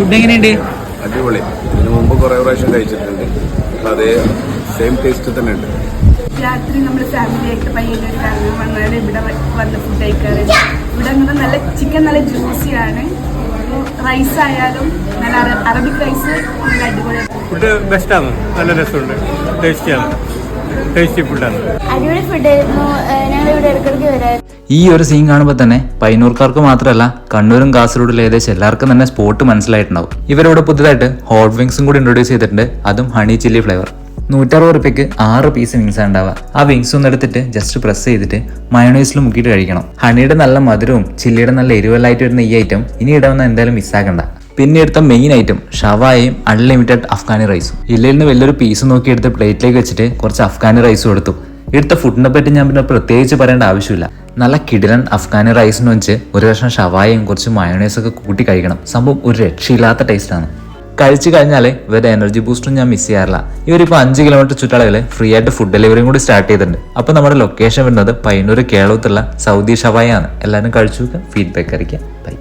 Food എങ്ങനെയുണ്ട്? അടിപൊളി. ഇതിനു മുമ്പ് കുറെ പ്രാവശ്യം കഴിച്ചിട്ടുണ്ട്. അതേ സെയിം ടേസ്റ്റ് തന്നെ ഉണ്ട്. രാത്രി നമ്മൾ ഫാമിലി ആയിട്ട് പയ്യന്നൂർ കറങ്ങാൻ വന്നാൽ ഇവിടെ വന്ന് ഫുഡ് കഴിക്കാറുണ്ട്. ഇവിടെ അങ്ങനെ നല്ല ചിക്കൻ നല്ല ജ്യൂസിയാണ്. റൈസ് ആയാലും നല്ല അറബിക് റൈസ് നല്ല അടിപൊളിയാണ്. ഫുഡ് ബെസ്റ്റാണ്, നല്ല രസമുണ്ട്, ടേസ്റ്റി ഫുഡാണ്. അടിപൊളി ഫുഡായിരുന്നു. ഞങ്ങൾ ഇവിടെ ഇടയ്ക്കിടയ്ക്ക് വരാം. ഈ ഒരു സീൻ കാണുമ്പോൾ തന്നെ പയ്യന്നൂർക്കാർക്ക് മാത്രമല്ല കണ്ണൂരും കാസർഗോഡിലും ഏകദേശം എല്ലാവർക്കും തന്നെ സ്പോട്ട് മനസ്സിലായിട്ടുണ്ടാവും. ഇവരോട് പുതുതായിട്ട് ഹോട്ട് വിങ്സും കൂടി ഇൻട്രൊഡ്യൂസ് ചെയ്തിട്ടുണ്ട്, അതും ഹണി ചില്ലി ഫ്ലേവർ. 160 രൂപയ്ക്ക് 6 പീസ് വിങ്സ് ഉണ്ടാവുക. ആ വിങ്സ് ഒന്ന് എടുത്തിട്ട് ജസ്റ്റ് പ്രസ് ചെയ്തിട്ട് മയോണൈസിൽ മുക്കിയിട്ട് കഴിക്കണം. ഹണിയുടെ നല്ല മധുരവും ചില്ലിയുടെ നല്ല എരിവലായിട്ട് വരുന്ന ഈ ഐറ്റം ഇനി ഇടാവുന്ന എന്തായാലും മിസ്സാക്കണ്ട. പിന്നെ എടുത്ത മെയിൻ ഐറ്റം ഷവായയും അൺലിമിറ്റഡ് അഫ്ഗാനി റൈസും. ഇല്ലയിൽ നിന്ന് വലിയൊരു പീസ് നോക്കി എടുത്ത് പ്ലേറ്റിലേക്ക് വെച്ചിട്ട് കുറച്ച് അഫ്ഗാനി റൈസും എടുത്തു. എടുത്ത ഫുഡിനെ പറ്റി ഞാൻ പിന്നെ പ്രത്യേകിച്ച് പറയേണ്ട ആവശ്യമില്ല. നല്ല കിടിലൻ അഫ്ഗാനി റൈസിന് വെച്ച് ഒരു കഷ്ണം ഷവായയും കുറച്ച് മയോണൈസൊക്കെ കൂട്ടി കഴിക്കണം. സംഭവം ഒരു രക്ഷയില്ലാത്ത ടേസ്റ്റാണ്. കഴിച്ചു കഴിഞ്ഞാൽ ഇവരുടെ എനർജി ബൂസ്റ്ററും ഞാൻ മിസ് ചെയ്യാറില്ല. ഇവരിപ്പോൾ 5 കിലോമീറ്റർ ചുറ്റളവിൽ ഫ്രീ ആയിട്ട് ഫുഡ് ഡെലിവറിയും കൂടി സ്റ്റാർട്ട് ചെയ്തിട്ടുണ്ട്. അപ്പോൾ നമ്മുടെ ലൊക്കേഷൻ വരുന്നത് പയ്യന്നൂർ കേളത്തുള്ള സൗദി ഷവായ ആണ്. എല്ലാവരും കഴിച്ചു നോക്കുക, ഫീഡ്ബാക്ക് അറിയിക്കുക. ബൈ.